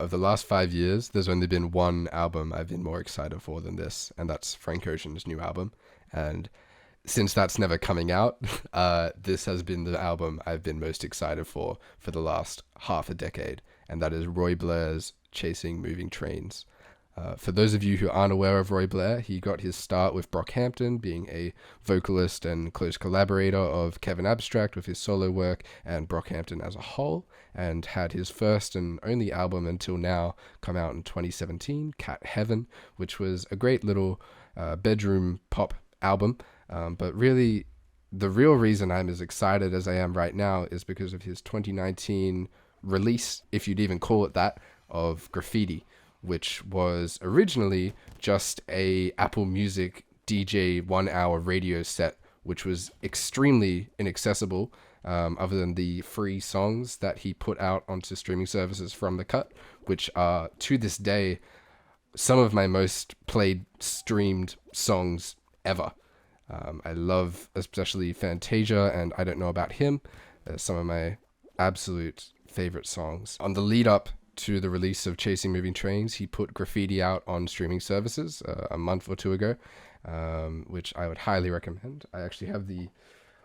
of the last 5 years, there's only been one album I've been more excited for than this, and that's Frank Ocean's new album. And since that's never coming out, this has been the album I've been most excited for the last half a decade, and that is Roy Blair's Chasing Moving Trains. For those of you who aren't aware of Roy Blair, he got his start with Brockhampton, being a vocalist and close collaborator of Kevin Abstract with his solo work and Brockhampton as a whole, and had his first and only album until now come out in 2017, Cat Heaven, which was a great little bedroom pop album. But really, the real reason I'm as excited as I am right now is because of his 2019 release, if you'd even call it that, of Graffiti, which was originally just a Apple Music DJ 1-hour radio set, which was extremely inaccessible, other than the free songs that he put out onto streaming services from the cut, which are, to this day, some of my most played streamed songs ever. I love especially Fantasia and I Don't Know About Him, some of my absolute favorite songs. On the lead up to the release of Chasing Moving Trains, he put Graffiti out on streaming services a month or two ago, which I would highly recommend. I actually have the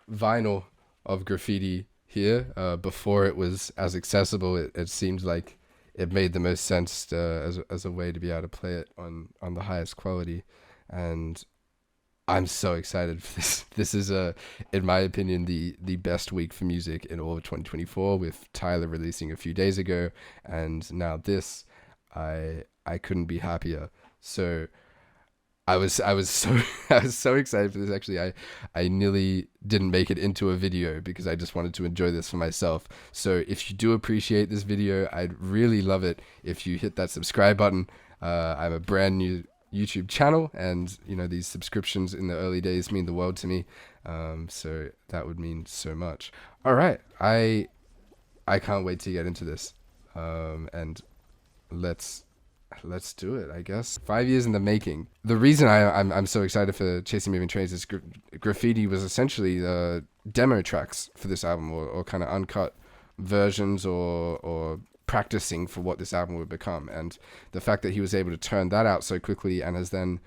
vinyl of Graffiti here. Before it was as accessible, it seemed like it made the most sense as a way to be able to play it on the highest quality. And I'm so excited for this. This is, in my opinion, the best week for music in all of 2024, with Tyler releasing a few days ago, and now this. I couldn't be happier. So I was so excited for this. Actually, I nearly didn't make it into a video because I just wanted to enjoy this for myself. So if you do appreciate this video, I'd really love it if you hit that subscribe button. I'm a brand new YouTube channel, and these subscriptions in the early days mean the world to me, so that would mean so much. All right, I can't wait to get into this, and let's do it, I guess. 5 years in the making. The reason I'm so excited for Chasing Moving Trains is Graffiti was essentially the demo tracks for this album, or kind of uncut versions, or practicing for what this album would become. And the fact that he was able to turn that out so quickly and has then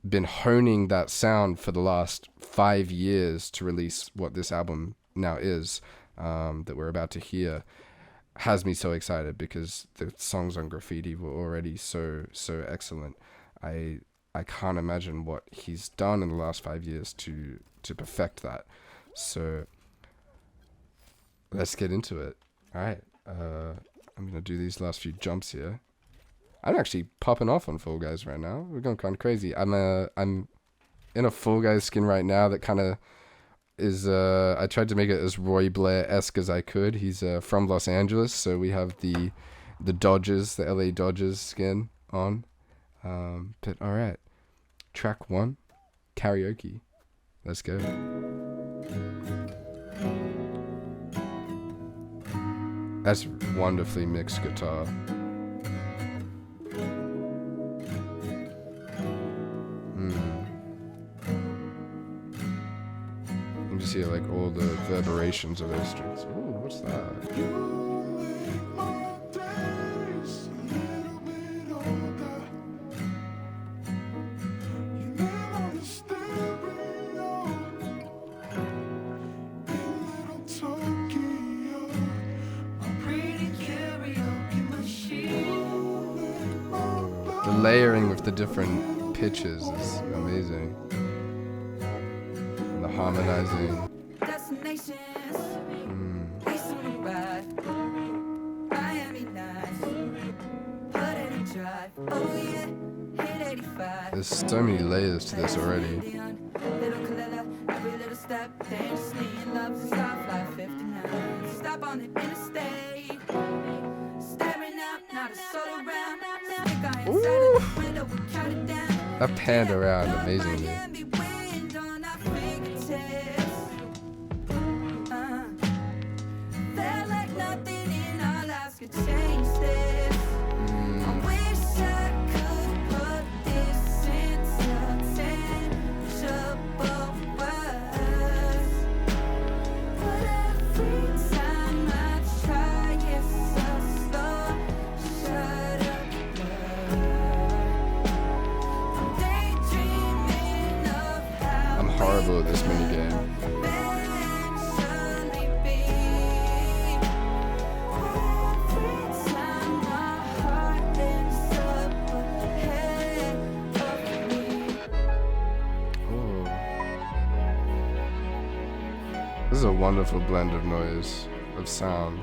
been honing that sound for the last 5 years to release what this album now is, that we're about to hear, has me so excited, because the songs on Graffiti were already so excellent. I can't imagine what he's done in the last 5 years to perfect that. So let's get into it. All right. I'm going to do these last few jumps here. I'm actually popping off on Fall Guys right now. We're going kind of crazy. I'm in a Fall Guys skin right now that kind of is, I tried to make it as Roy Blair-esque as I could. He's from Los Angeles, so we have the Dodgers, the LA Dodgers skin on. But all right. Track 1, Karaoke. Let's go. That's wonderfully mixed guitar. You can just hear like all the reverberations of those strings. Ooh, what's that? Layering with the different pitches is amazing. And the harmonizing. There's so many layers to this already. Ooh. That panned around amazingly. incredible at this minigame. This is a wonderful blend of noise, of sound.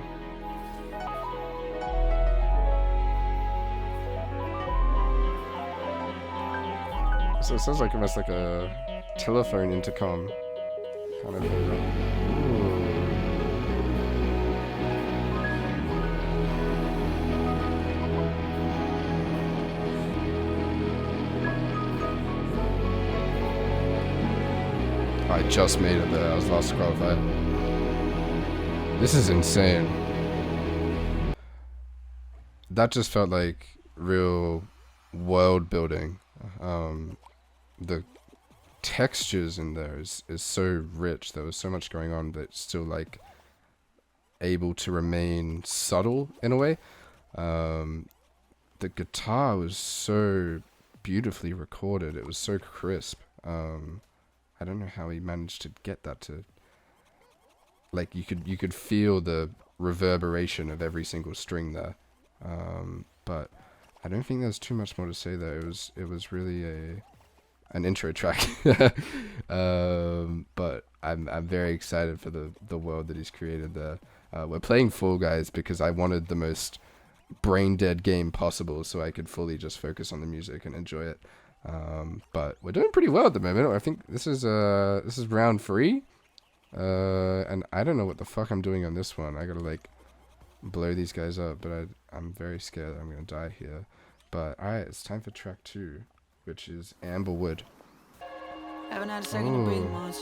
So it sounds like almost like a telephone intercom kind of thing. I just made it there. I was last qualified. This is insane. That just felt like real world building. The textures in there is so rich. There was so much going on, but still like able to remain subtle in a way. The guitar was so beautifully recorded. It was so crisp. I don't know how he managed to get that to, like, you could feel the reverberation of every single string there. But I don't think there's too much more to say there. It was really an intro track. But I'm very excited for the world that he's created there. We're playing Fall Guys because I wanted the most brain dead game possible, so I could fully just focus on the music and enjoy it. But we're doing pretty well at the moment. I think this is round 3, and I don't know what the fuck I'm doing on this one. I gotta like blow these guys up, but I'm very scared that I'm gonna die here. But alright, it's time for track 2, which is Amberwood. Haven't had a second to breathe much.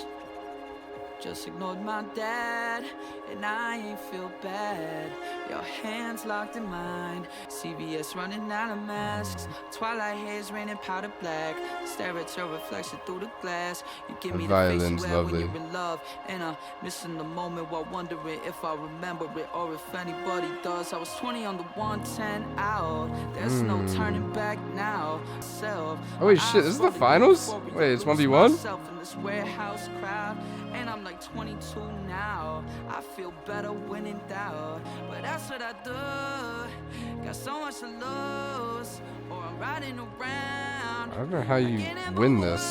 Just ignored my dad, and I ain't feel bad. Your hands locked in mine. CVS running out of masks. Twilight haze raining powder black. Stare at your reflection through the glass. You give me the face you wear when you're in love, and I'm missing the moment while wondering if I remember it or if anybody does. I was 20 on the 110 out. There's no turning back now. Oh wait, shit! This is the finals. Wait, it's 1v1. In this warehouse crowd, and I'm like 22 now. I feel better when in doubt, but that's what I do. Got so much to lose, or I'm riding around. I don't know how you win this.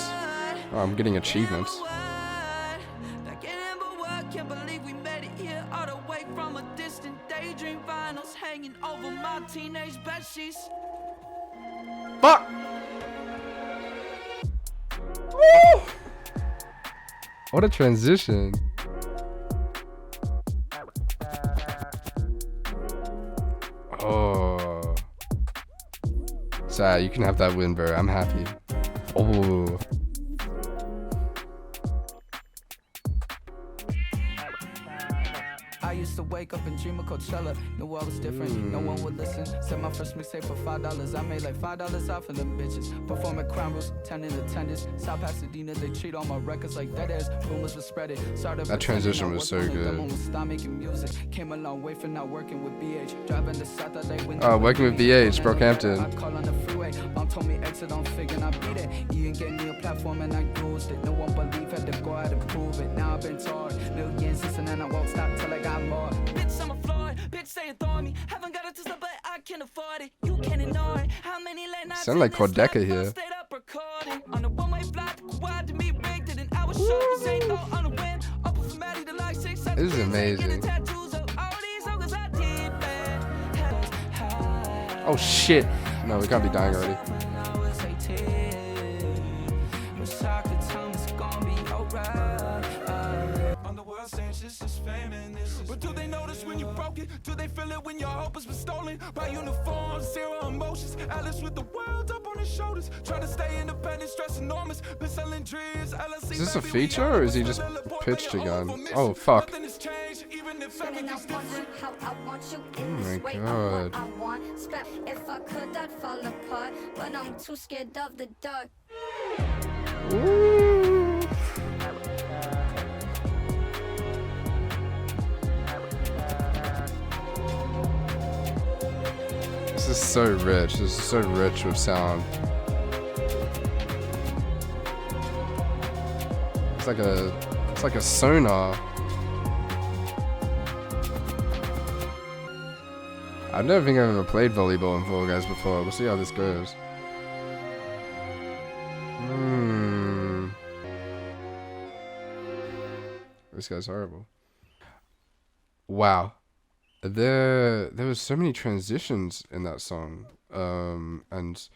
Oh, I'm getting achievements. Can't believe we made it here all the way from a distant daydream. Vinyls hanging over my teenage bedsheets. Fuck! Woo! What a transition. Oh. Sad, you can have that win, bro. I'm happy. Oh. I used to wake up and dream of Coachella. Knew I was different, no one would listen. Set my first mixtape for $5. I made like $5 off of them bitches. Perform at Crown Rules, 10 in attendance. South Pasadena, they treat all my records like dead airs. Rumors were spreading. That transition was so good. Stop making music. Came a long way from not working with BH. Driving to South LA. Oh, working with BH, Brockhampton. I call on the freeway. Mom told me exit on figure, and I beat it. Ian gave me a platform and I used it. No one believed, had to go out and prove it. Now I've been taught millions, and then I won't stop till I got more. Bitch, I'm a fraud. Bitch, say adore me. Haven't got it to stop, but I can afford it. You can ignore it. How many late nights sound like Quadeca here. Stayed up recording on a one-way flight. Quad to me rigged it an hour short. Say no on a whim. Up from Maddie to like 6 7. This is amazing. Oh shit. No, we can't be dying already. But do they notice when you broke it? Do they feel it when your hope has been stolen? By uniforms, zero emotions. Alice with the world up on his shoulders. Trying to stay independent, stress enormous. Been selling dreams. Is this a feature or is he just pitched a gun? Oh fuck. Oh my god. Ooh. This is so rich. This is so rich with sound. It's like a sonar. I don't think I've ever played volleyball in Fall Guys before. We'll see how this goes. This guy's horrible. Wow. There was so many transitions in that song. And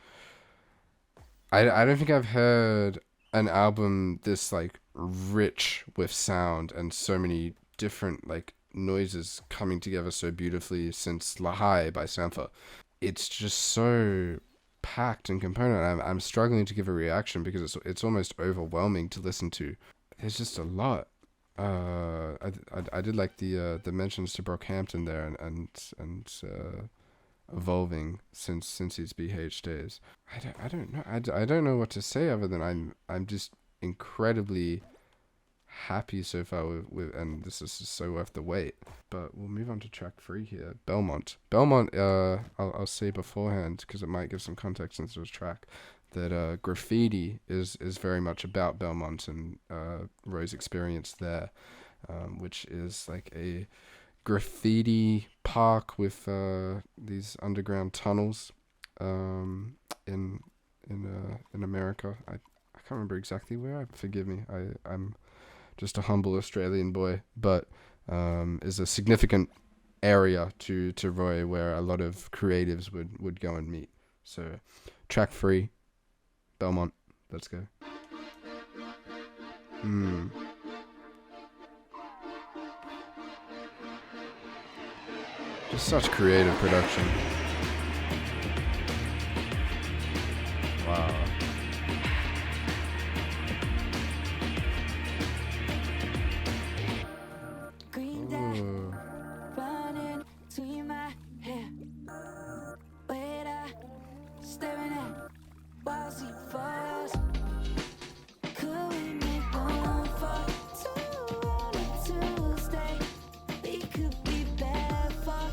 I don't think I've heard an album this like rich with sound and so many different like noises coming together so beautifully since La High by Sampha. It's just so packed and component. I'm struggling to give a reaction because it's almost overwhelming to listen to. There's just a lot. I did like the mentions to Brockhampton there and evolving since his BH days. I don't know. I don't know what to say other than I'm just incredibly happy so far with and this is so worth the wait. But we'll move on to track 3 here. Belmont. I'll say beforehand because it might give some context into this track that graffiti is very much about Belmont and Roy's experience there, which is like a graffiti park with these underground tunnels in America. I can't remember exactly where. Forgive me. I'm just a humble Australian boy, but is a significant area to Roy where a lot of creatives would go and meet. So track 3, Belmont. Let's go. Just such creative production. Wow. Ooh. Running between my hair. Wait up, staring at walls he falls. Could we make room for two on a Tuesday? We could be bad for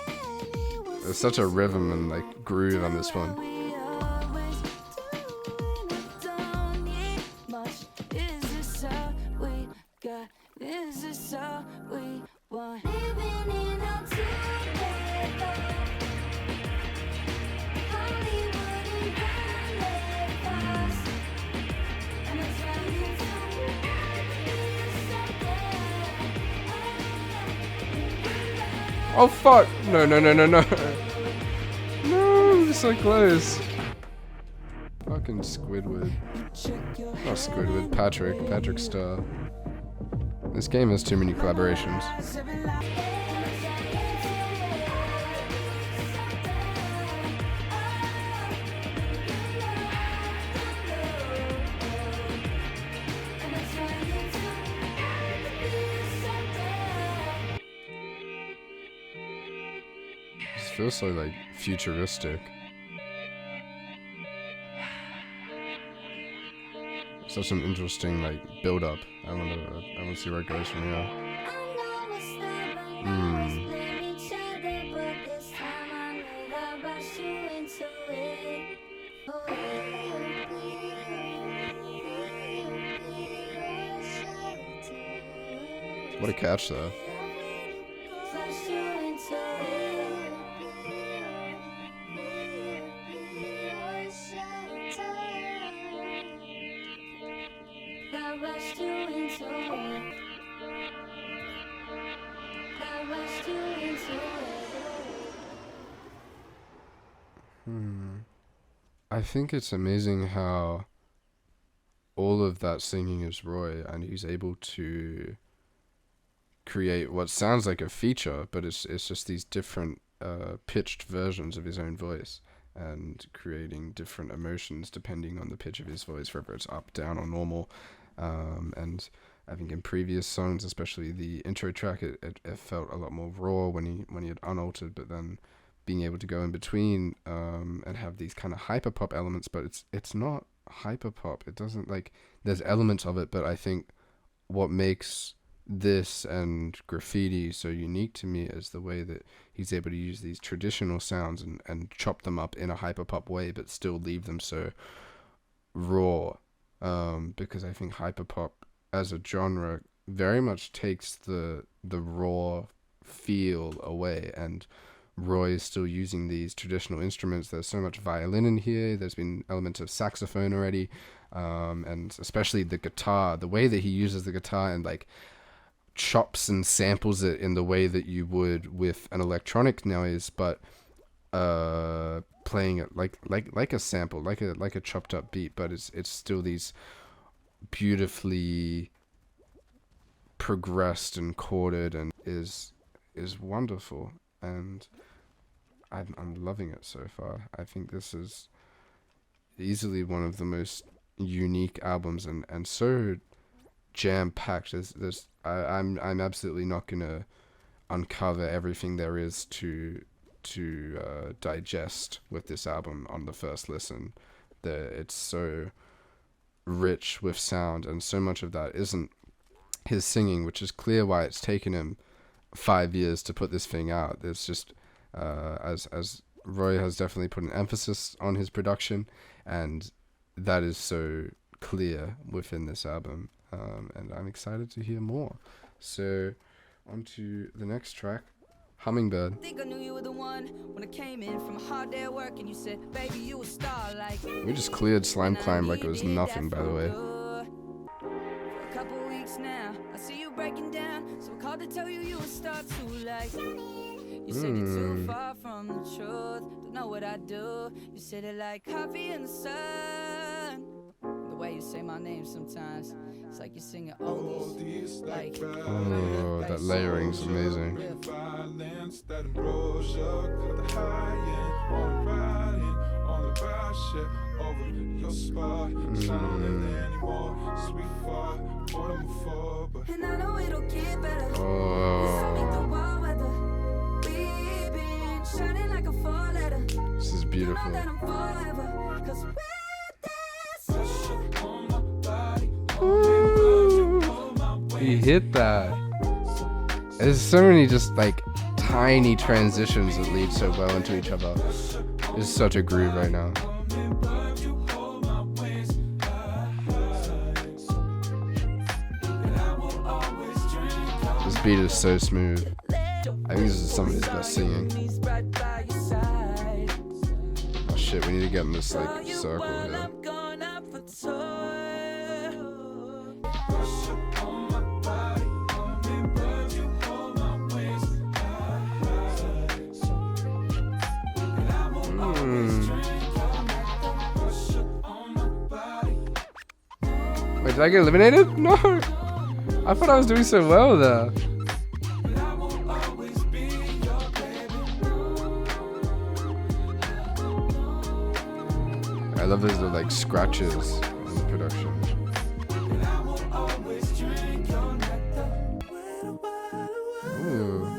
anyone. There's such a rhythm and like groove on this one. We always do, and I don't need much. Is this all we got? Is this all we want? Living in our together. Hollywood and Hollywood. And I'm trying to Oh fuck! No. No, it's so close. Fucking Squidward. Not Squidward, Patrick Star. This game has too many collaborations. This feels so like futuristic. Such an interesting like build up. I wanna see where it goes from here. What a catch though. I think it's amazing how all of that singing is Roy and he's able to create what sounds like a feature, but it's just these different pitched versions of his own voice and creating different emotions depending on the pitch of his voice, whether it's up, down, or normal. And I think in previous songs, especially the intro track, it felt a lot more raw when he had unaltered, but then being able to go in between and have these kind of hyperpop elements, but it's not hyperpop. It doesn't like, there's elements of it, but I think what makes this and graffiti so unique to me is the way that he's able to use these traditional sounds and chop them up in a hyperpop way, but still leave them so raw. Because I think hyperpop as a genre very much takes the raw feel away, and Roy is still using these traditional instruments. There's so much violin in here. There's been elements of saxophone already, and especially the guitar. The way that he uses the guitar and like chops and samples it in the way that you would with an electronic noise, but playing it like a sample, like a chopped up beat, but it's still these beautifully progressed and chorded, and is wonderful, and I'm loving it so far. I think this is easily one of the most unique albums, and so jam packed. I'm absolutely not gonna uncover everything there is to digest with this album on the first listen. It's so rich with sound, and so much of that isn't his singing, which is clear why it's taken him 5 years to put this thing out. There's just as Roy has definitely put an emphasis on his production, and that is so clear within this album, and I'm excited to hear more. So on to the next track, Hummingbird. I think I knew you were the one when I came in from a hard day at work and you said, baby, you a star like. We just cleared Slime Climb like it was nothing, by the way. For a couple weeks now, I see you breaking down, so I called to tell you you a star too like. You said you're too far from the truth, don't know what I do. You said it like coffee in the sun. The way you say my name sometimes, it's like you sing it oldies. Like, oh, that layering's amazing. Violence that ambrosia, cut the high end, on the riding, on the ride shit, over your spot. It's not living anymore, sweet far, more than before, but and I know it'll get better. Oh, We've been shining like a four-letter. this is beautiful. That I'm forever, 'cause we're He hit that. There's so many just like tiny transitions that lead so well into each other. It's such a groove right now. This beat is so smooth. I think this is some of his best singing. Oh shit, we need to get in this like circle here. Wait, did I get eliminated? No! I thought I was doing so well there. I love those little like scratches in the production. Ooh.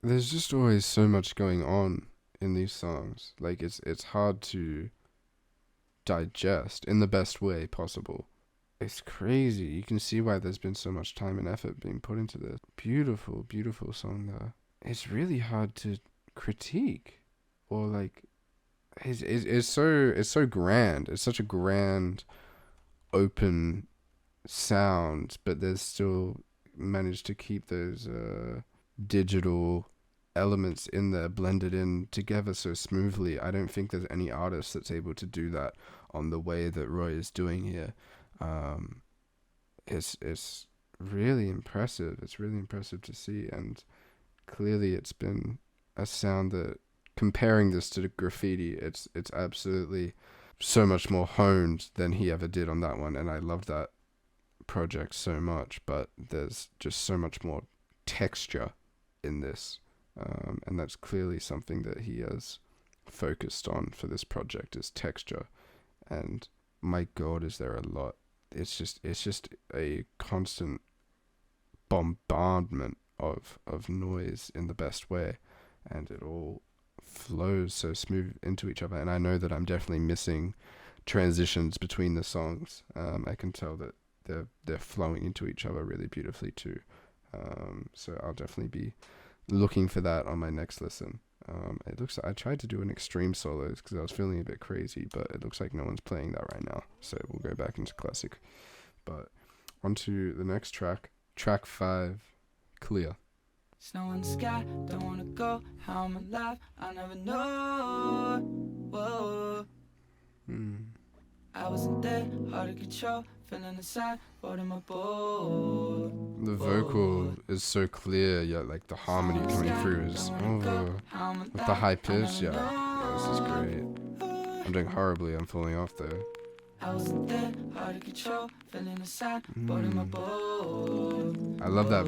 There's just always so much going on in these songs. Like it's hard to digest in the best way possible. It's crazy. You can see why there's been so much time and effort being put into this. Beautiful, beautiful song there. It's really hard to critique, or like it's so grand. It's such a grand, open sound, but there's still managed to keep those digital elements in there blended in together so smoothly. I don't think there's any artist that's able to do that on the way that Roy is doing here. It's really impressive. It's really impressive to see, and clearly it's been a sound that, comparing this to the Graffiti, it's absolutely so much more honed than he ever did on that one, and I love that project so much, but there's just so much more texture in this, and that's clearly something that he has focused on for this project, is texture. And my god, is there a lot. It's just a constant bombardment of noise in the best way, and it all flows so smooth into each other. And I know that I'm definitely missing transitions between the songs. I can tell that they're flowing into each other really beautifully too. So I'll definitely be looking for that on my next listen. It looks like I tried to do an extreme solos because I was feeling a bit crazy, but it looks like no one's playing that right now. So we'll go back into classic. But on to the next track, track 5, Clear. Snow in the sky, don't wanna go. How I'm alive, I never know. Whoa. I wasn't there, hard to control. Feeling inside, floating my boat. The vocal is so clear, yet like the harmony coming through is with the high pitch. Yeah, this is great. I'm doing horribly. I'm falling off there. I wasn't there, hard to control. Feeling inside, floating my boat. I love that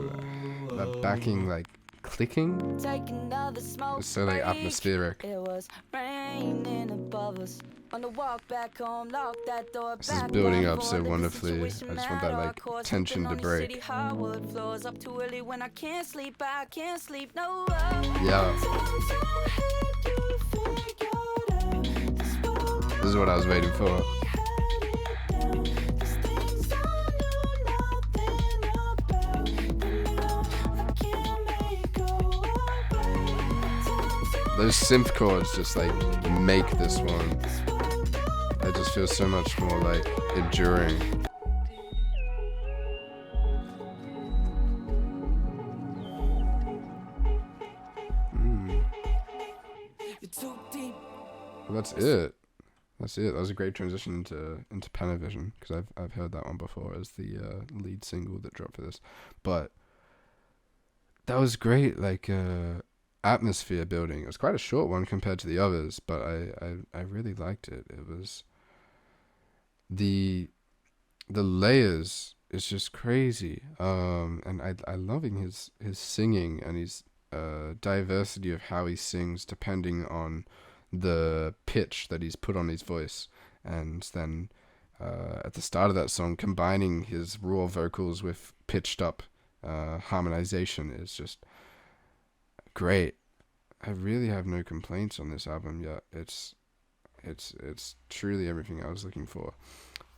backing like clicking. It's so like atmospheric. It was raining above us. On the walk back home, lock that door. This is building up so wonderfully. I just want that like tension to break. Yeah. This is what I was waiting for. Those synth chords just like make this one. It just feels so much more like enduring. Well, that's it. That was a great transition into Panavision, because I've heard that one before as the lead single that dropped for this. But that was great, like atmosphere building. It was quite a short one compared to the others, but I really liked it. It was the layers is just crazy. And I loving his singing and his diversity of how he sings depending on the pitch that he's put on his voice, and then at the start of that song combining his raw vocals with pitched up harmonization is just great. I really have no complaints on this album yet. It's truly everything I was looking for.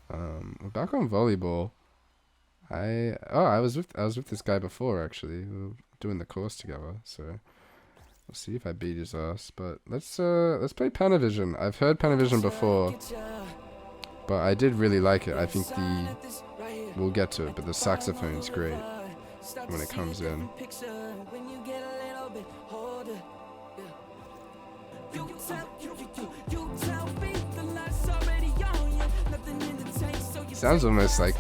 We're back on volleyball. I was with this guy before, actually. We were doing the course together, so we'll see if I beat his ass. But let's play Panavision. I've heard Panavision before, but I did really like it. I think we'll get to it, but the saxophone's great when it comes in. Sounds almost like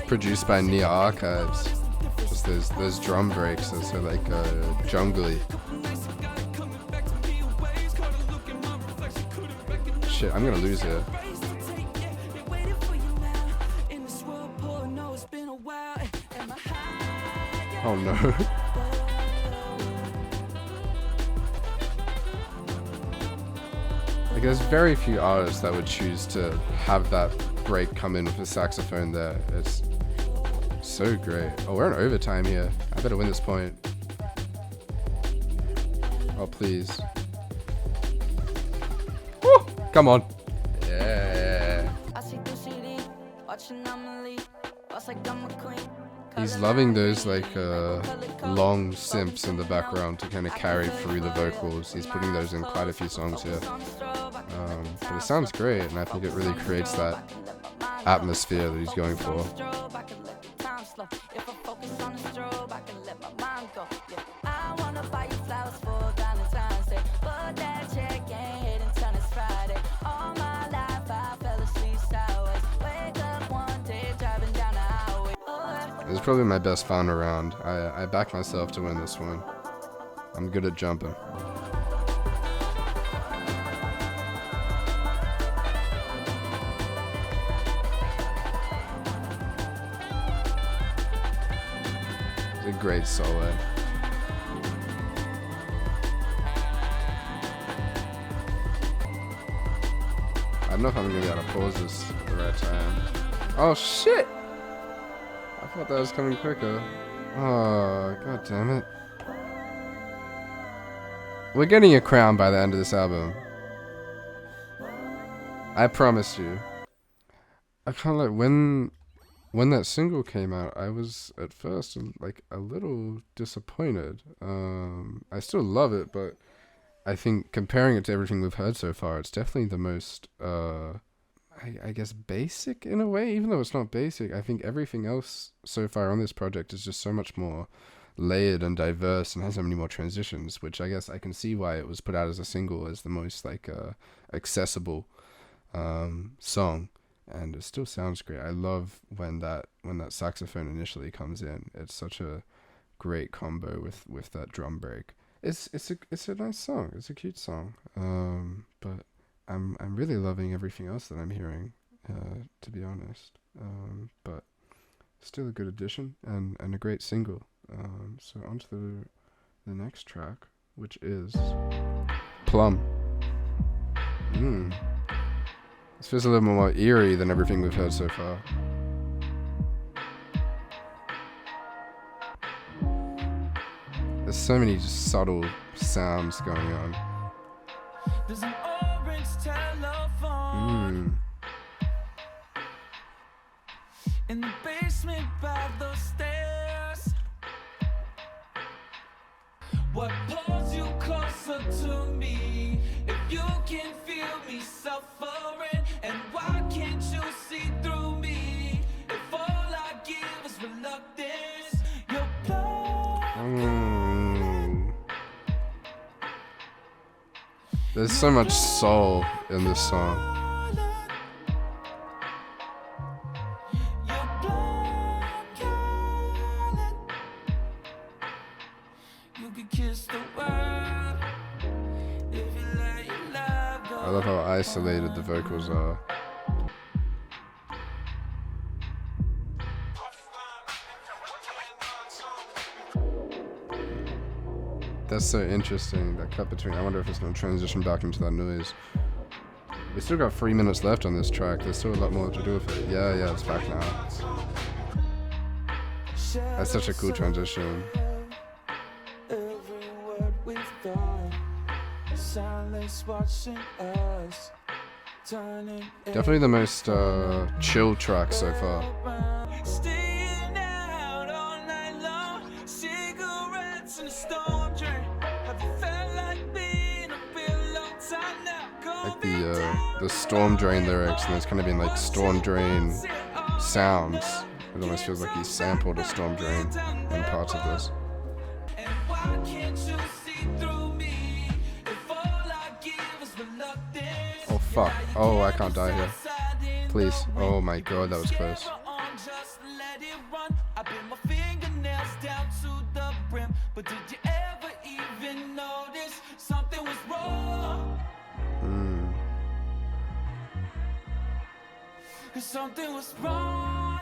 produced by Nia Archives. Just those drum breaks are so like jungly. Shit, I'm gonna lose here. Oh no. Like, there's very few artists that would choose to have that break come in with a saxophone there. It's so great. Oh, we're in overtime here. I better win this point. Oh, please. Woo! Come on. Yeah. He's loving those like long synths in the background to kind of carry through the vocals. He's putting those in quite a few songs here. But it sounds great, and I think it really creates that atmosphere that he's going for. This is probably my best final round. I backed myself to win this one. I'm good at jumping. It's a great solo. I don't know if I'm gonna be able to pause this at the right time. Oh shit! I thought that was coming quicker. Oh, god damn it. We're getting a crown by the end of this album. I promise you. I can't, like, when when that single came out, I was at first like a little disappointed. I still love it, but I think comparing it to everything we've heard so far, it's definitely the most, I guess, basic in a way. Even though it's not basic, I think everything else so far on this project is just so much more layered and diverse and has so many more transitions, which I guess I can see why it was put out as a single as the most like accessible song. And it still sounds great. I love when that saxophone initially comes in. It's such a great combo with that drum break. It's a nice song. It's a cute song. But I'm really loving everything else that I'm hearing. To be honest. But still a good addition and a great single. So on to the next track, which is Plum. This feels a little more eerie than everything we've heard so far. There's so many just subtle sounds going on. There's an orange telephone in the basement by the stairs. What pulls you closer to me if you can feel me suffering? And why can't you see through me if all I give is reluctance? Your blood. There's so much soul in this song. I love how isolated the vocals are. That's so interesting, that cut between. I wonder if it's going to transition back into that noise. We still got 3 minutes left on this track. There's still a lot more to do with it. Yeah, it's back now. That's such a cool transition. Definitely the most chill track so far. Like the storm drain lyrics, and there's kind of been like storm drain sounds. It almost feels like he sampled a storm drain in parts of this. Oh fuck. Oh, I can't die here. Please. Oh my god, that was close. Something was wrong.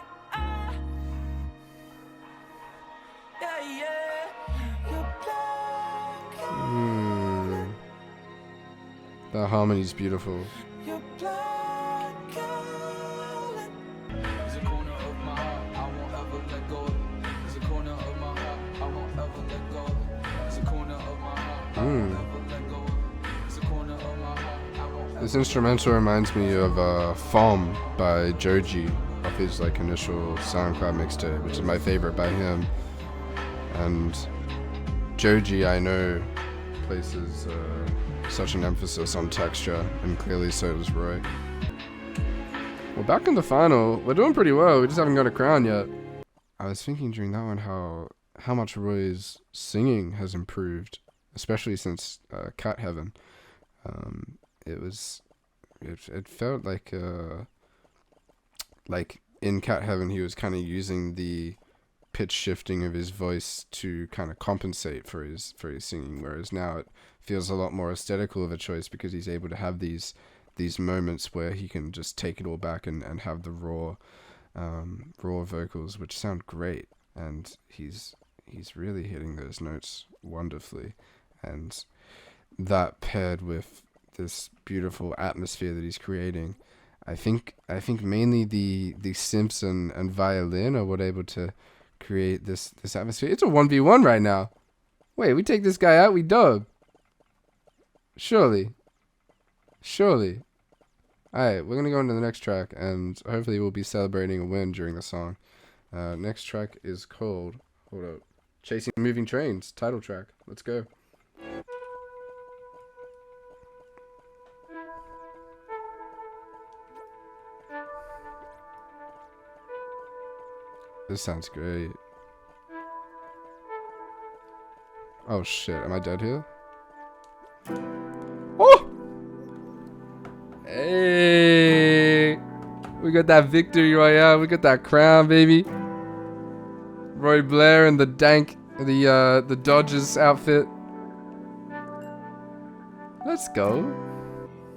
The harmony's beautiful. This instrumental reminds me of Fom by Joji off his like initial SoundCloud mixtape, which is my favorite by him. And Joji, I know, places such an emphasis on texture, and clearly so does Roy. Well, back in the final, we're doing pretty well. We just haven't got a crown yet. I was thinking during that one how much Roy's singing has improved, especially since Cat Heaven. It felt like in Cat Heaven he was kind of using the pitch shifting of his voice to kind of compensate for his singing, whereas now it feels a lot more aesthetical of a choice because he's able to have these moments where he can just take it all back and have the raw vocals, which sound great, and he's really hitting those notes wonderfully, and that paired with this beautiful atmosphere that he's creating, I think mainly the synths and violin are what able to create this atmosphere. It's a 1v1 right now. Wait, we take this guy out, we dub. Surely. Alright, we're gonna go into the next track, and hopefully we'll be celebrating a win during the song. Next track is called, hold up, Chasing Moving Trains, title track. Let's go. This sounds great. Oh shit, am I dead here? Oh! Hey! We got that victory royale, we got that crown, baby. Roy Blair and the the Dodgers outfit. Let's go.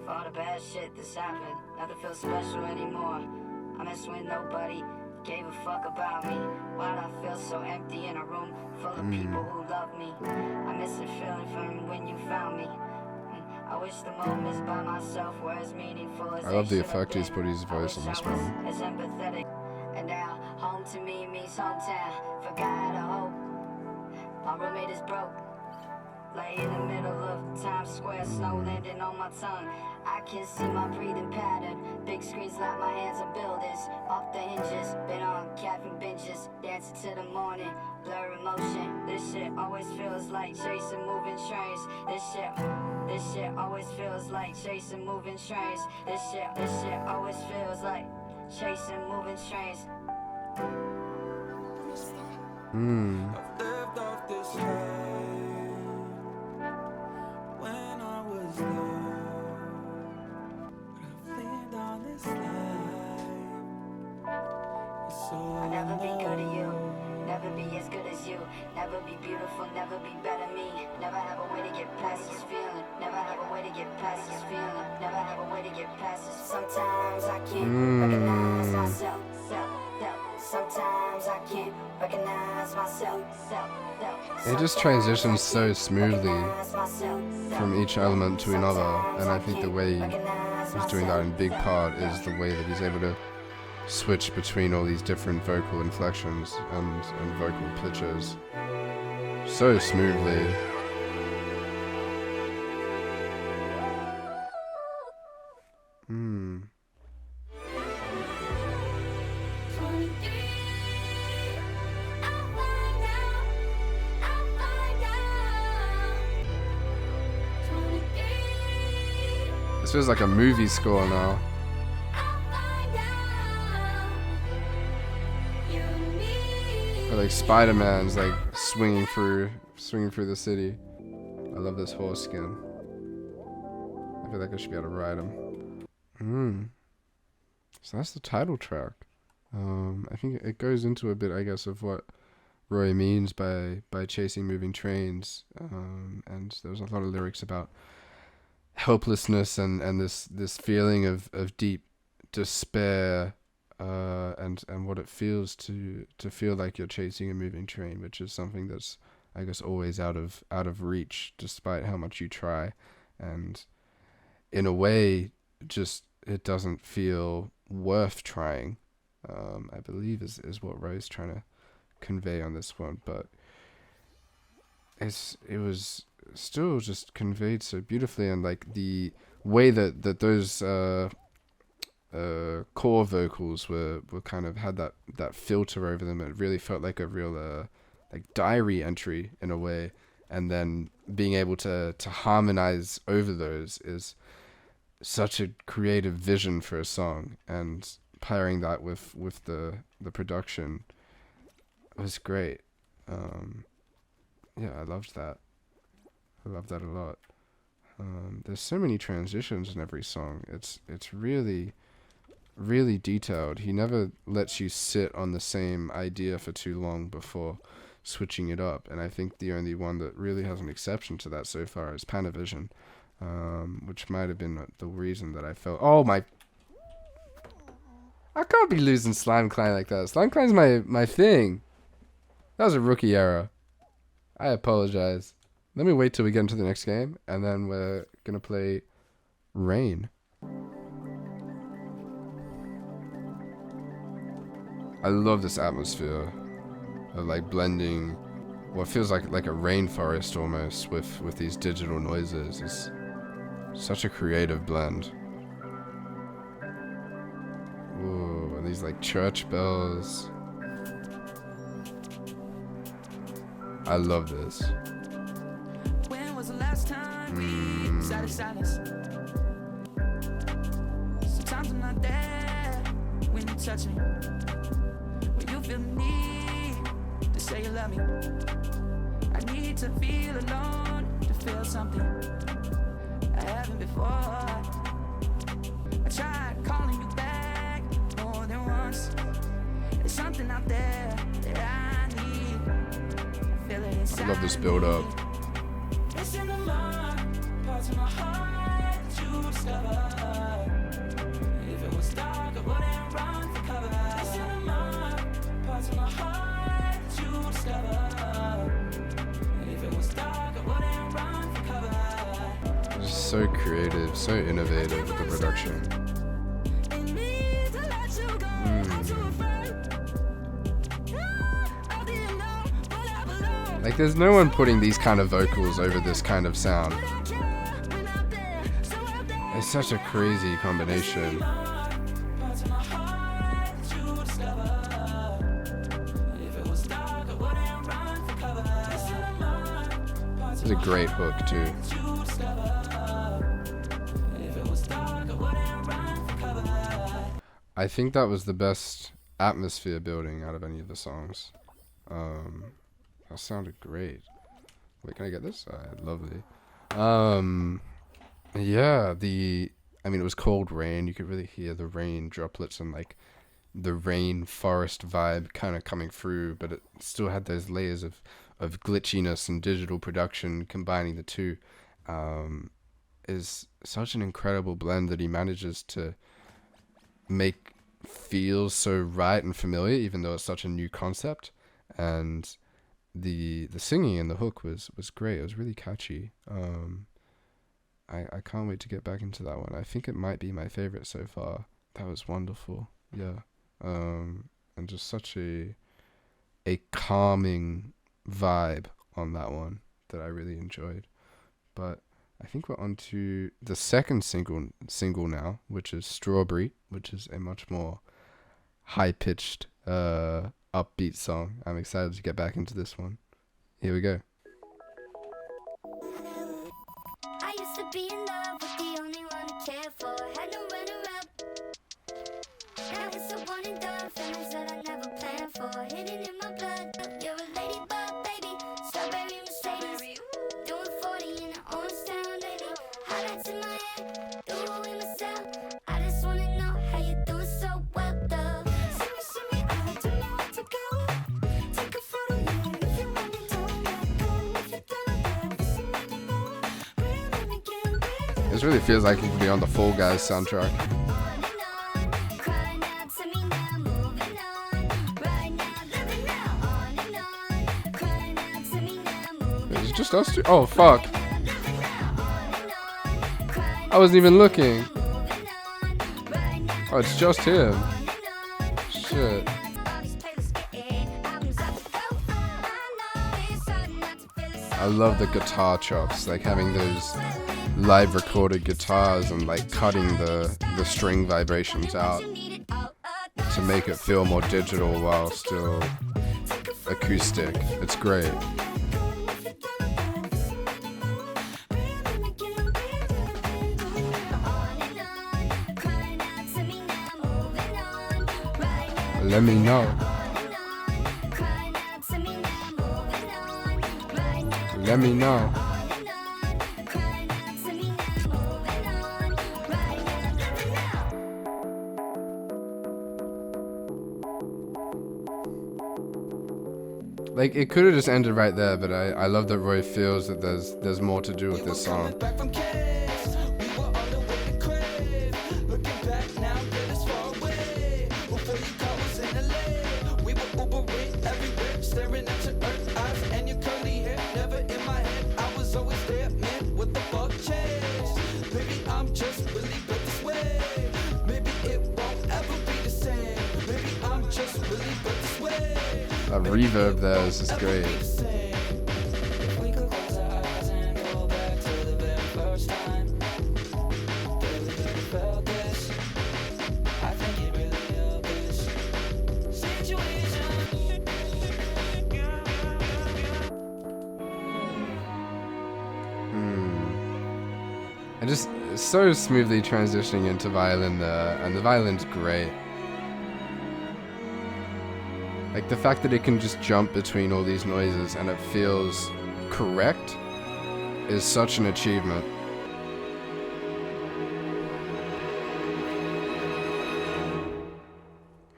For all the bad shit that's happened, nothing feels special anymore. I mess with nobody, gave a fuck about me. Why'd I feel so empty in a room full of people who love me? I miss the feeling from when you found me. I wish the moments by myself were as meaningful as I love the effect he's put his voice on this one. as empathetic. And now home to me means hometown. Forgot to hope. My roommate is broke. Lay in the middle of Times Square, snow landing on my tongue. I can see my breathing pattern. Big screens like my hands are builders. Off the hinges, been on caffeine binges. Dancing to the morning, blur emotion. This shit always feels like chasing moving trains. This shit always feels like chasing moving trains. This shit always feels like chasing moving trains. I've lived off this high when I was low. But I've lived all this life. It's all I'll never be good at you, never be as good as you. Never be beautiful, never be better me. Never have a way to get past this feeling. Never have a way to get past this feeling. Never have a way to get past this. Sometimes I can't recognize myself. Sometimes I can't recognize myself. It just transitions so smoothly from each element to another, and I think the way he's doing that in big part is the way that he's able to switch between all these different vocal inflections and vocal pitches so smoothly. This feels like a movie score now. Or like Spider-Man's like swinging through the city. I love this horse skin. I feel like I should be able to ride him. So that's the title track. I think it goes into a bit, I guess, of what Roy means by chasing moving trains. And there's a lot of lyrics about helplessness and this feeling of deep despair, and what it feels to feel like you're chasing a moving train, which is something that's, I guess, always out of reach despite how much you try. And in a way, just it doesn't feel worth trying, I believe is what Roy's trying to convey on this one. But it was still just conveyed so beautifully, and like the way that those core vocals were kind of had that filter over them. It really felt like a real like diary entry in a way, and then being able to harmonize over those is such a creative vision for a song, and pairing that with the production was great. Yeah, I loved that. I love that a lot. There's so many transitions in every song. It's really, really detailed. He never lets you sit on the same idea for too long before switching it up. And I think the only one that really has an exception to that so far is Panavision, which might have been the reason that I felt, oh my, I can't be losing Slime Climb like that. Slime Climb's my thing. That was a rookie error. I apologize. Let me wait till we get into the next game, and then we're gonna play Rain. I love this atmosphere of like blending what feels like a rainforest almost with these digital noises. It's such a creative blend. Ooh, and these like church bells. I love this. When was the last time we sat in silence? Sometimes I'm not there when you touch me. When you feel the need to say you love me. I need to feel alone to feel something I haven't before. I tried calling you back more than once. There's something out there that I need. I feel it inside. I love this build up. It's in the mind, parts of my heart that you discover. If it was dark, I wouldn't run for cover. It's in the mind, parts of my heart that you discover. If it was dark, I wouldn't run for cover. Just so creative, so innovative with the production. Like, there's no one putting these kind of vocals over this kind of sound. It's such a crazy combination. It's a great hook too. I think that was the best atmosphere building out of any of the songs. That sounded great. Wait, can I get this? Lovely. Yeah, I mean, it was cold rain. You could really hear the rain droplets and like the rain forest vibe kind of coming through, but it still had those layers of glitchiness and digital production combining the two. Is such an incredible blend that he manages to make feel so right and familiar, even though it's such a new concept. And the singing and the hook was great. It was really catchy. I can't wait to get back into that one. I think it might be my favorite so far. That was wonderful. Yeah. And just such a calming vibe on that one that I really enjoyed. But I think we're on to the second single now, which is Strawberry, which is a much more high-pitched, upbeat song. I'm excited to get back into this one. Here we go. I used to be in love with the only one I cared for. Had no runner-up. Now it's a one and done. Feelings that I never planned for. Hidden in my blood. You're a ladybug, baby. Strawberry Mercedes. Doing 40 in an orange town, baby. Highlights in my head. Do it with myself. I just wanna know how you do it so well, though. Shimmy, I don't know where to go. Take a photo, you if you want it, don't let go. If you don't, listen anymore. Breathing again, breathing. This really feels like it could be on the Fall Guys soundtrack. Crying out to me now, moving on. Right now, living now, on and on. Crying out to me now, moving Is it just us two? Oh, fuck. on, living now, on and on. Crying I wasn't even looking. moving on. Right now, Oh, it's just him. on and on. Shit. All these playlists getting albums up to go. I know it's hard not to feel it so I love the guitar chops, like having those live recorded guitars and like cutting the string vibrations out to make it feel more digital while still acoustic. It's great. Let me know. Let me know. Like, it could have just ended right there, but I love that Roy feels that there's more to do with this song. Back from Caves, we were on the way to crave. Looking back now, that it's far away. Before you caught us in LA, we were Ubering everywhere, staring at your earth eyes and your curly hair. Never in my head, I was always there, man. What the fuck changed? Maybe I'm just really built this way. Maybe it won't ever be the same. Maybe I'm just really built this way. That reverb there is just great. If we could close our eyes and go back to the very first time that we ever felt this, I think it really Just so smoothly transitioning into violin there, and the violin's great. Like the fact that it can just jump between all these noises and it feels correct is such an achievement.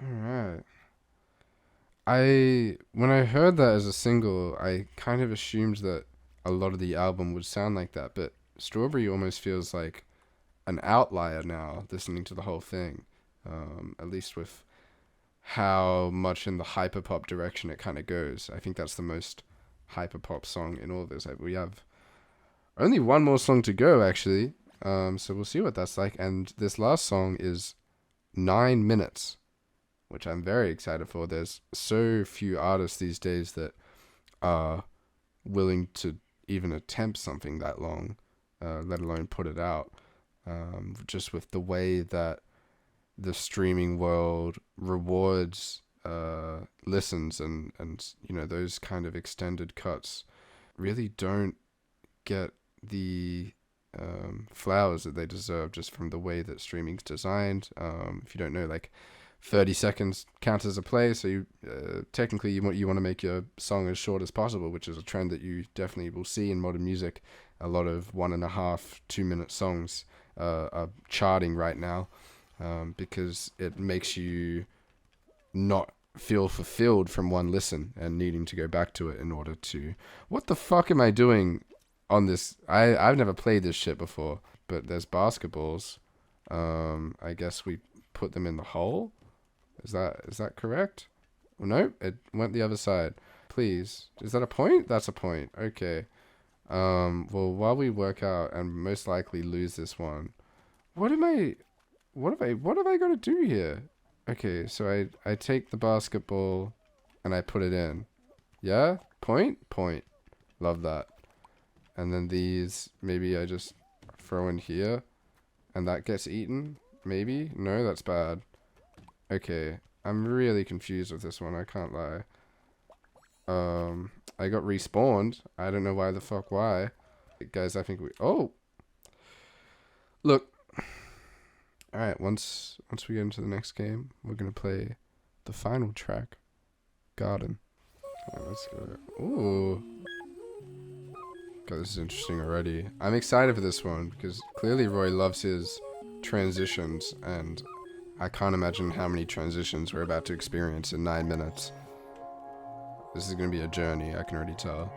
Alright. When I heard that as a single, I kind of assumed that a lot of the album would sound like that, but Strawberry almost feels like an outlier now, listening to the whole thing. At least with how much in the hyperpop direction it kind of goes. I think that's the most hyperpop song in all of this. We have only one more song to go, actually. So we'll see what that's like. And this last song is 9 minutes, which I'm very excited for. There's so few artists these days that are willing to even attempt something that long, let alone put it out. Just with the way that the streaming world rewards listens and you know, those kind of extended cuts really don't get the flowers that they deserve just from the way that streaming's designed. If you don't know, like 30 seconds counts as a play, so you technically you want to make your song as short as possible, which is a trend that you definitely will see in modern music. A lot of 1.5, 2 minute songs are charting right now, because it makes you not feel fulfilled from one listen and needing to go back to it in order to... What the fuck am I doing on this? I've never played this shit before, but there's basketballs. I guess we put them in the hole? Is that correct? Well, no, it went the other side. Please. Is that a point? That's a point. Okay. Well, while we work out and most likely lose this one, what have I got to do here? Okay, so I take the basketball and I put it in. Yeah? Point? Love that. And then these, maybe I just throw in here and that gets eaten? Maybe? No, that's bad. Okay, I'm really confused with this one, I can't lie. I got respawned. I don't know why. Guys, I think oh! Look. Alright, once we get into the next game, we're gonna play the final track. Garden. Alright, let's go. Ooh. God, this is interesting already. I'm excited for this one, because clearly Roy loves his transitions, and I can't imagine how many transitions we're about to experience in 9 minutes. This is going to be a journey, I can already tell.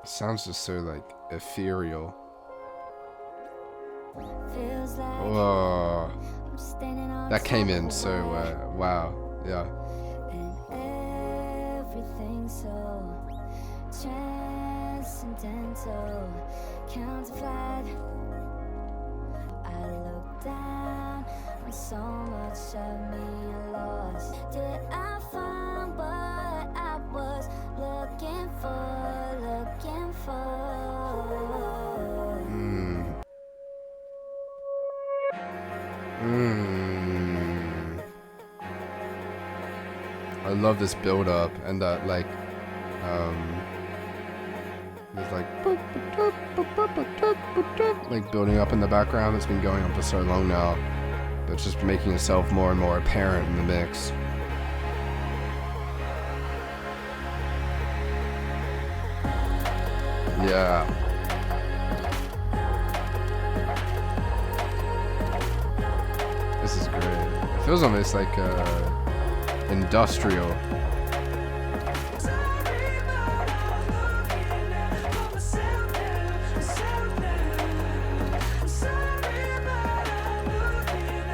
It sounds just so, like, ethereal. Whoa. That came in so, wow. Yeah. Transcendental, counterfeit. I look down on so much of me I lost. Did I find what I was looking for? I love this build up and that, like, there's like building up in the background that's been going on for so long now, but it's just making itself more and more apparent in the mix. Yeah. This is great. It feels almost like industrial.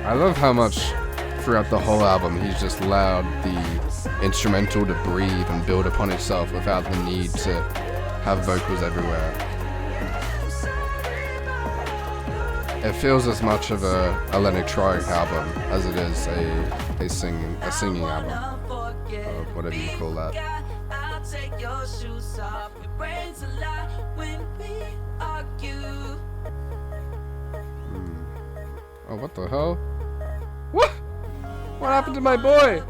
I love how much throughout the whole album he's just allowed the instrumental to breathe and build upon itself without the need to have vocals everywhere. It feels as much of a electronic album as it is a singing album, or whatever you call that. Oh, what the hell? What? What happened to my boy?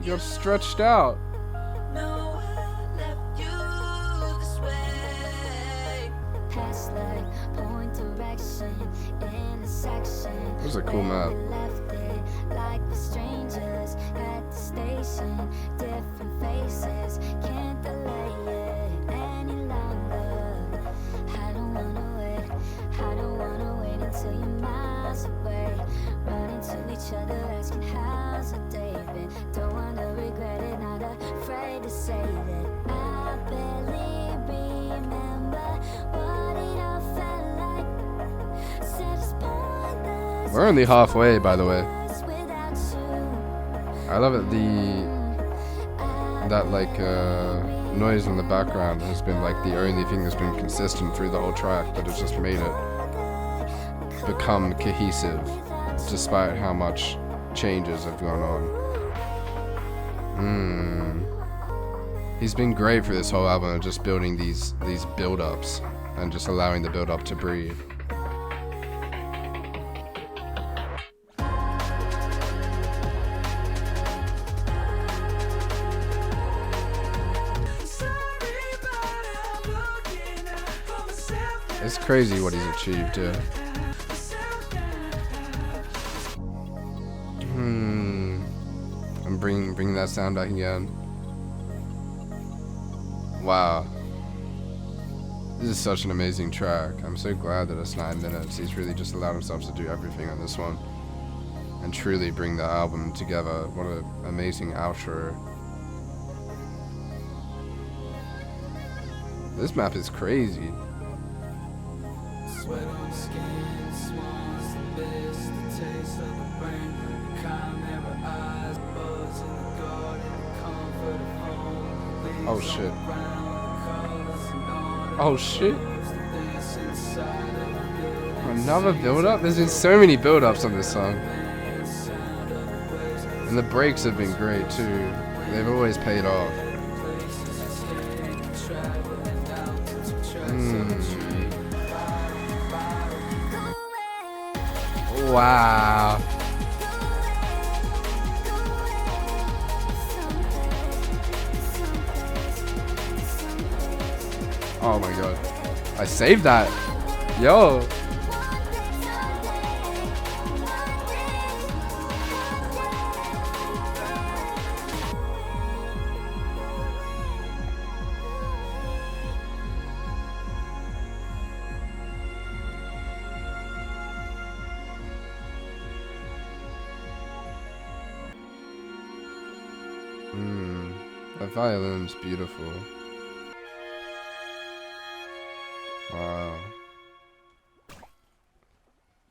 You're stretched out. No, I left you this way. Past like point direction in a section. This is a cool map. Left it like we're strangers at the station. Different faces, can't delay it any longer. I don't wanna wait. I don't wanna wait until you're miles away. Running to each other, asking how's the day been. Don't wanna regret it, not afraid to say that I barely remember what it all felt like. Said it's pointless. We're only halfway, by the way. Without you. I love it. That like noise in the background has been like the only thing that's been consistent through the whole track, but it's just made it become cohesive, despite how much changes have gone on. He's been great for this whole album, just building these build-ups and just allowing the build-up to breathe. It's crazy what he's achieved here. I'm bringing that sound back again. Wow. This is such an amazing track. I'm so glad that it's 9 minutes. He's really just allowed himself to do everything on this one and truly bring the album together. What an amazing outro. This map is crazy. Sweat on the skin, swans the best, the taste of the brain, the chimera eyes, buds in the garden, the comfort of home, leaves Oh shit. around, colors and all Oh shit. the things inside of the building. Another build up? There's been so many build ups on this song. Sound of the waves, And the breaks have been great too. They've always paid off. traveling down to some tracks of the street. Wow. Oh my god. I saved that. Yo. The violin's beautiful. Wow.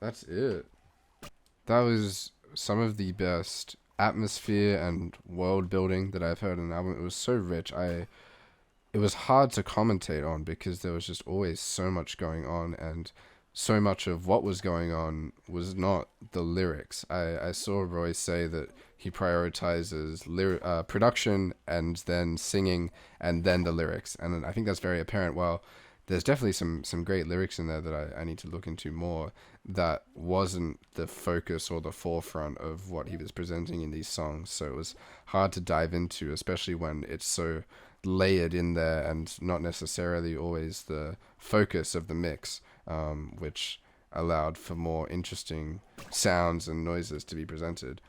That's it. That was some of the best atmosphere and world building that I've heard in an album. It was so rich. It was hard to commentate on because there was just always so much going on, and so much of what was going on was not the lyrics. I saw Roy say that he prioritizes production and then singing and then the lyrics, and I think that's very apparent. Well, there's definitely some great lyrics in there that I need to look into more. That wasn't the focus or the forefront of what he was presenting in these songs, so it was hard to dive into, especially when it's so layered in there and not necessarily always the focus of the mix, which allowed for more interesting sounds and noises to be presented.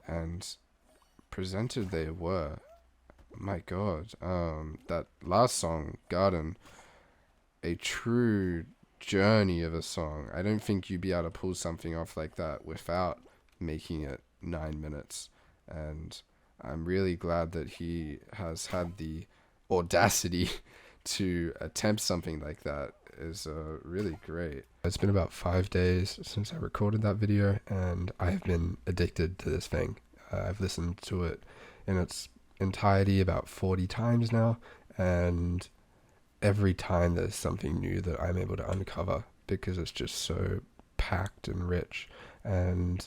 And presented they were. My god. That last song, Garden, a true journey of a song. I don't think you'd be able to pull something off like that without making it 9 minutes. And I'm really glad that he has had the audacity to attempt something like that. Is really great. It's been about 5 days since I recorded that video, and I have been addicted to this thing. I've listened to it in its entirety about 40 times now, and every time there's something new that I'm able to uncover because it's just so packed and rich. And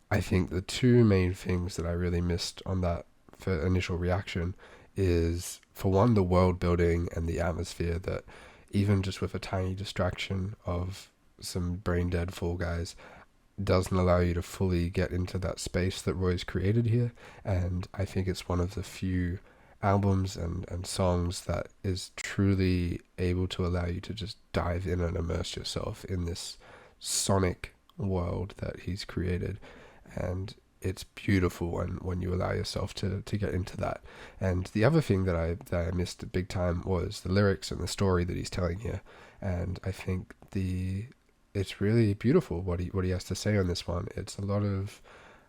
I think the two main things that I really missed on that for initial reaction is, for one, the world building and the atmosphere, that even just with a tiny distraction of some brain dead Fall Guys, doesn't allow you to fully get into that space that Roy's created here, and I think it's one of the few albums and songs that is truly able to allow you to just dive in and immerse yourself in this sonic world that he's created. And it's beautiful when you allow yourself to get into that. And the other thing that I missed big time was the lyrics and the story that he's telling here. And I think it's really beautiful what he has to say on this one. It's a lot of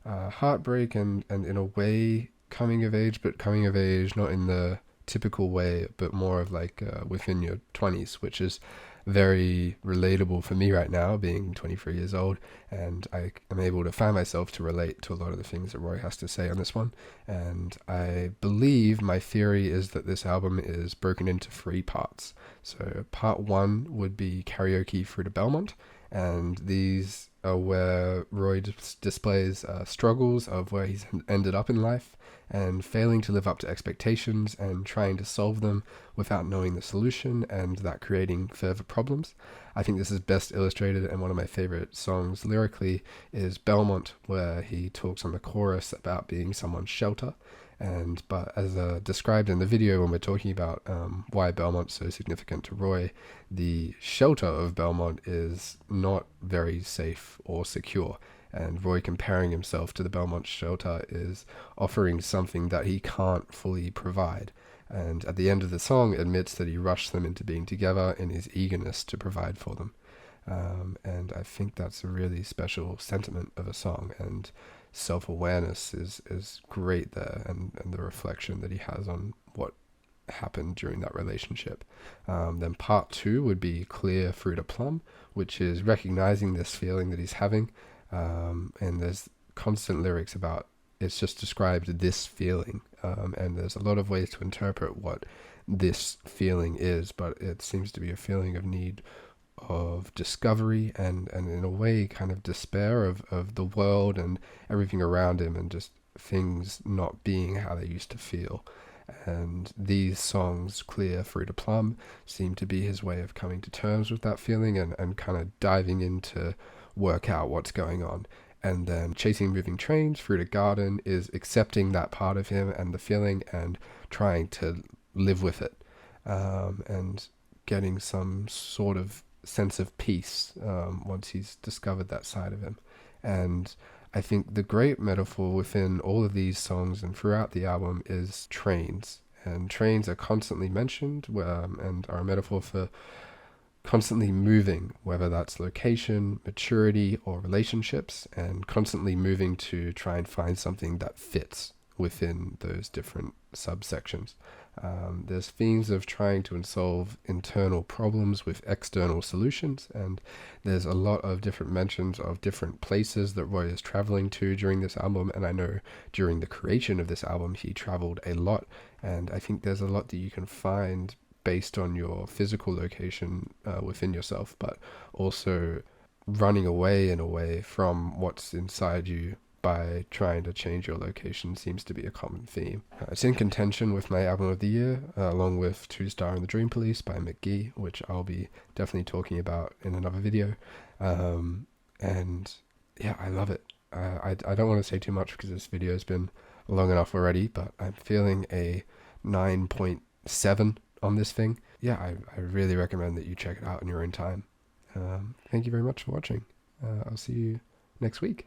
heartbreak and in a way coming of age, but coming of age not in the typical way, but more of like within your 20s, which is very relatable for me right now, being 23 years old, and I am able to find myself to relate to a lot of the things that Roy has to say on this one. And I believe my theory is that this album is broken into 3 parts. So part 1 would be Karaoke through to Belmont, and these are where Roy displays struggles of where he's ended up in life and failing to live up to expectations and trying to solve them without knowing the solution, and that creating further problems. I think this is best illustrated, and one of my favorite songs lyrically is Belmont, where he talks on the chorus about being someone's shelter. But as described in the video, when we're talking about why Belmont's so significant to Roy, the shelter of Belmont is not very safe or secure. And Roy comparing himself to the Belmont shelter is offering something that he can't fully provide. And at the end of the song, admits that he rushed them into being together in his eagerness to provide for them. And I think that's a really special sentiment of a song, and self-awareness is great there, and the reflection that he has on what happened during that relationship. Then part 2 would be Clear Through to Plum, which is recognizing this feeling that he's having, and there's constant lyrics about it's just described this feeling, and there's a lot of ways to interpret what this feeling is, but it seems to be a feeling of need of discovery and in a way kind of despair of the world and everything around him, and just things not being how they used to feel. And these songs, Clear Through to Plum, seem to be his way of coming to terms with that feeling and kind of diving in to work out what's going on. And then Chasing Moving Trains Through to Garden is accepting that part of him and the feeling and trying to live with it, and getting some sort of sense of peace once he's discovered that side of him. And I think the great metaphor within all of these songs and throughout the album is trains. And trains are constantly mentioned and are a metaphor for constantly moving, whether that's location, maturity, or relationships, and constantly moving to try and find something that fits within those different subsections. There's themes of trying to solve internal problems with external solutions, and there's a lot of different mentions of different places that Roy is traveling to during this album. And I know during the creation of this album he traveled a lot, and I think there's a lot that you can find based on your physical location within yourself, but also running away in a way from what's inside you by trying to change your location seems to be a common theme. It's in contention with my album of the year, along with 2 Star and the Dream Police by McGee, which I'll be definitely talking about in another video. And yeah, I love it. I don't want to say too much because this video has been long enough already, but I'm feeling a 9.7 on this thing. Yeah, I really recommend that you check it out in your own time. Thank you very much for watching. I'll see you next week.